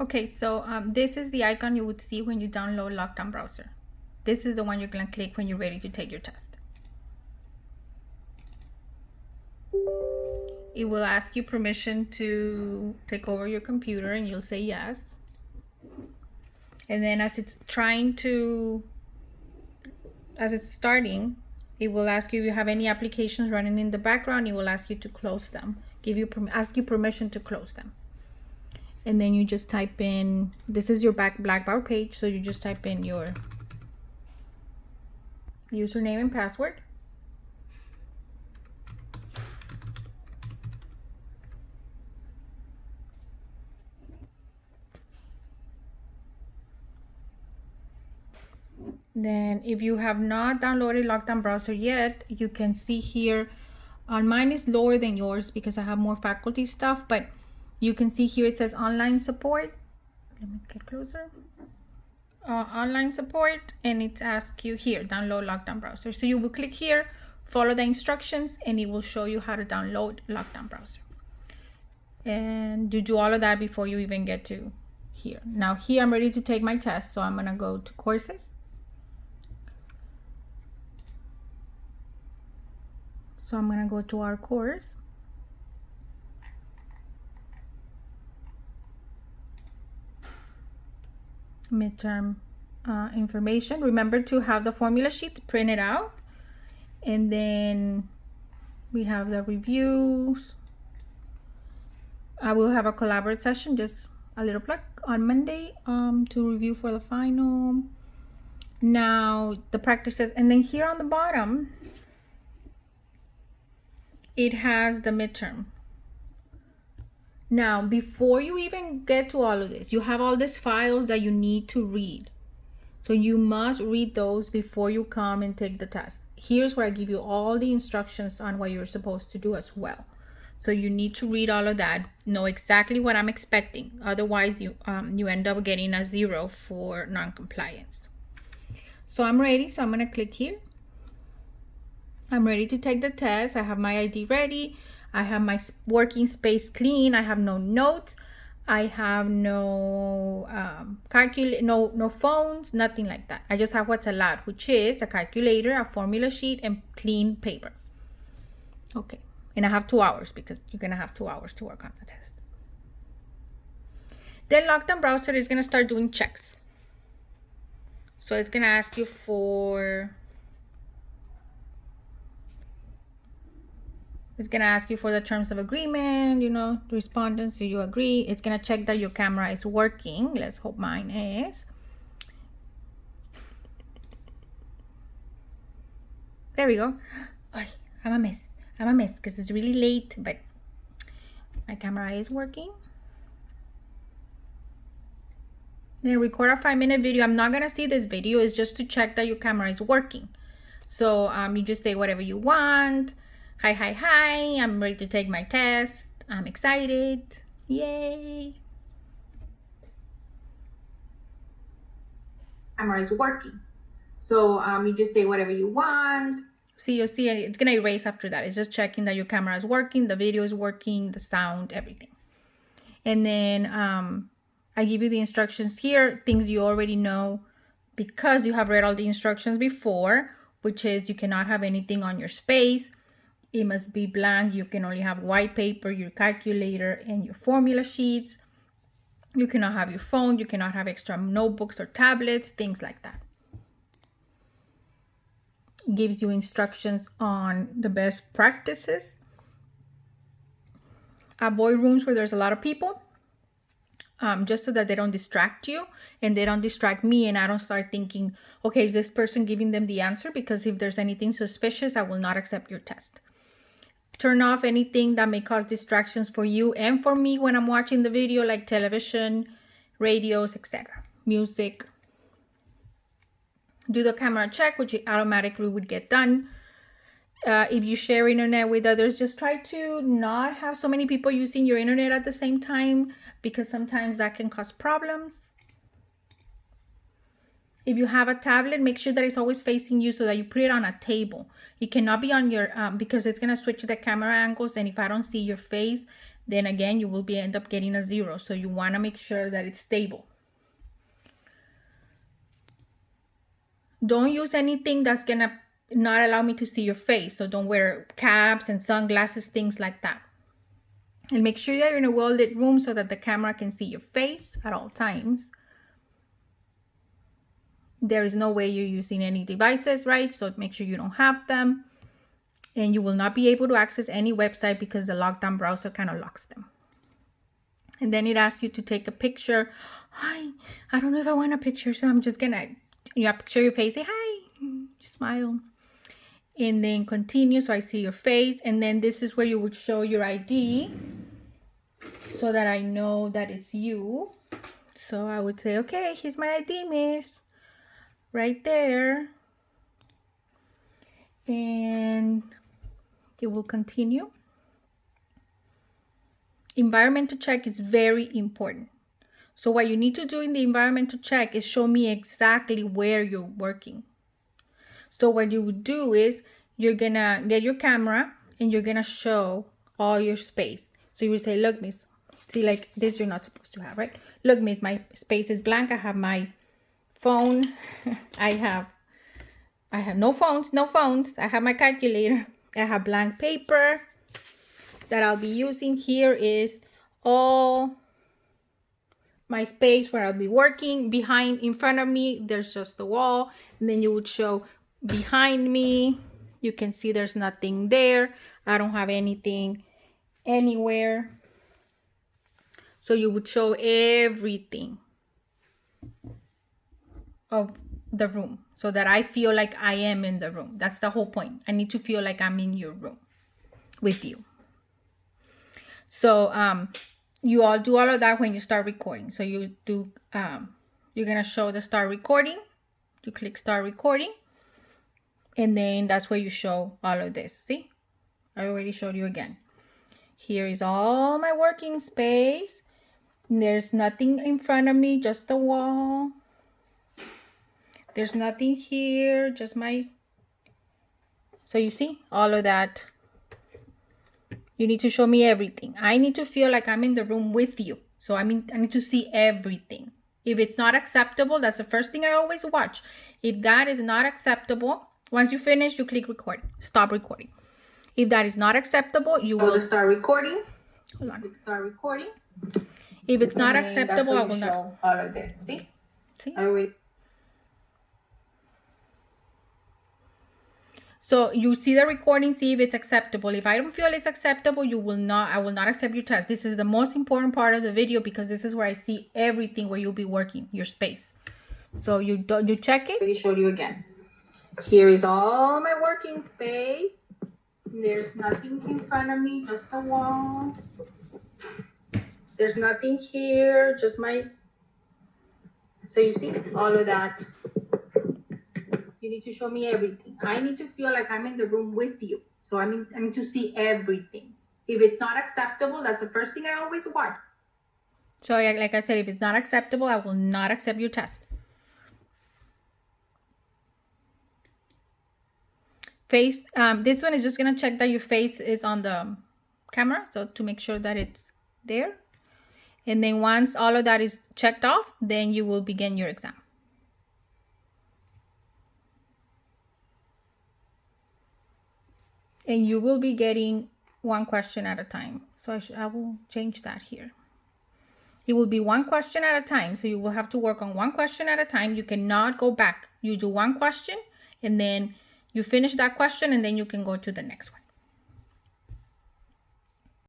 Okay, so this is the icon you would see when you download Lockdown Browser. This is the one you're going to click when you're ready to take your test. It will ask you permission to take over your computer and you'll say yes. And then as it's starting, it will ask you if you have any applications running in the background. It will ask you to close them, ask you permission to close them. And then you just type in, this is your Blackboard page, so you just type in your username and password. Then if you have not downloaded Lockdown Browser yet, you can see here, mine is lower than yours because I have more faculty stuff, but you can see here it says online support. Let me get closer. Online support, and it asks you here, download Lockdown Browser. So you will click here, follow the instructions, and it will show you how to download Lockdown Browser. And you do all of that before you even get to here. Now here I'm ready to take my test, so I'm gonna go to courses. So I'm gonna go to our course. Midterm information. Remember to have the formula sheet printed out. And then we have the reviews. I will have a collaborate session, just a little plug, on Monday to review for the final. Now the practices, and then here on the bottom, it has the midterm. Now, before you even get to all of this, you have all these files that you need to read. So you must read those before you come and take the test. Here's where I give you all the instructions on what you're supposed to do as well. So you need to read all of that, know exactly what I'm expecting. Otherwise, you end up getting a 0 for non-compliance. So I'm ready, so I'm gonna click here. I'm ready to take the test. I have my ID ready. I have my working space clean. I have no notes. I have no no phones, nothing like that. I just have what's allowed, which is a calculator, a formula sheet, and clean paper. Okay, and I have 2 hours because you're gonna have 2 hours to work on the test. Then Lockdown Browser is gonna start doing checks. So it's gonna ask you for the terms of agreement, the respondents. Do you agree? It's going to check that your camera is working. Let's hope mine is. There we go. Oh, I'm a mess because it's really late, but my camera is working. Then record a 5-minute video. I'm not going to see this video. It's just to check that your camera is working. So you just say whatever you want. Hi, I'm ready to take my test. I'm excited. Yay. Camera is working. So you just say whatever you want. See, you'll see it's going to erase after that. It's just checking that your camera is working, the video is working, the sound, everything. And then I give you the instructions here, things you already know because you have read all the instructions before, which is you cannot have anything on your space. It must be blank. You can only have white paper, your calculator, and your formula sheets. You cannot have your phone. You cannot have extra notebooks or tablets, things like that. It gives you instructions on the best practices. Avoid rooms where there's a lot of people, just so that they don't distract you and they don't distract me and I don't start thinking, okay, is this person giving them the answer? Because if there's anything suspicious, I will not accept your test. Turn off anything that may cause distractions for you and for me when I'm watching the video, like television, radios, etc. Music. Do the camera check, which automatically would get done. If you share internet with others, just try to not have so many people using your internet at the same time because sometimes that can cause problems. If you have a tablet, make sure that it's always facing you so that you put it on a table. It cannot be on your, because it's going to switch the camera angles. And if I don't see your face, then again, you will end up getting a 0. So you want to make sure that it's stable. Don't use anything that's going to not allow me to see your face. So don't wear caps and sunglasses, things like that. And make sure that you're in a well-lit room so that the camera can see your face at all times. There is no way you're using any devices, right? So make sure you don't have them. And you will not be able to access any website because the lockdown browser kind of locks them. And then it asks you to take a picture. Hi, I don't know if I want a picture, so I'm just gonna, you picture your face, say hi, smile. And then continue, so I see your face. And then this is where you would show your ID so that I know that it's you. So I would say, okay, here's my ID, miss. Right there. And you will continue. Environmental check is very important. So what you need to do in the environmental check is show me exactly where you're working. So what you would do is you're gonna get your camera and you're gonna show all your space. So you would say, look, miss, see, like this you're not supposed to have, right? Look, miss, my space is blank. I have my phone. I have no phones. I have my calculator. I have blank paper that I'll be using. Here is all my space where I'll be working. Behind, in front of me, there's just the wall. And then you would show behind me. You can see there's nothing there. I don't have anything anywhere. So you would show everything of the room so that I feel like I am in the room. That's the whole point. I need to feel like I'm in your room with you. So you all do all of that when you start recording. So you do, you're gonna show the start recording. You click start recording. And then that's where you show all of this. See, I already showed you again. Here is all my working space. There's nothing in front of me, just the wall. There's nothing here, just my, so you see all of that. You need to show me everything. I need to feel like I'm in the room with you. So I need to see everything. If it's not acceptable, that's the first thing I always watch. If that is not acceptable, once you finish, you click record, stop recording. If that is not acceptable, you will start recording. Hold on. Click start recording. If it's not acceptable, I will not. All of this. See? I already. So you see the recording, see if it's acceptable. If I don't feel it's acceptable, I will not accept your test. This is the most important part of the video because this is where I see everything where you'll be working, your space. So you check it. Let me show you again. Here is all my working space. There's nothing in front of me, just the wall. There's nothing here, just my, so you see all of that. You need to show me everything. I need to feel like I'm in the room with you. So I need to see everything. If it's not acceptable, that's the first thing I always watch. So like I said, if it's not acceptable, I will not accept your test. Face, this one is just gonna check that your face is on the camera. So to make sure that it's there. And then once all of that is checked off, then you will begin your exam. And you will be getting one question at a time. So I will change that here. It will be one question at a time. So you will have to work on one question at a time. You cannot go back. You do one question and then you finish that question and then you can go to the next one.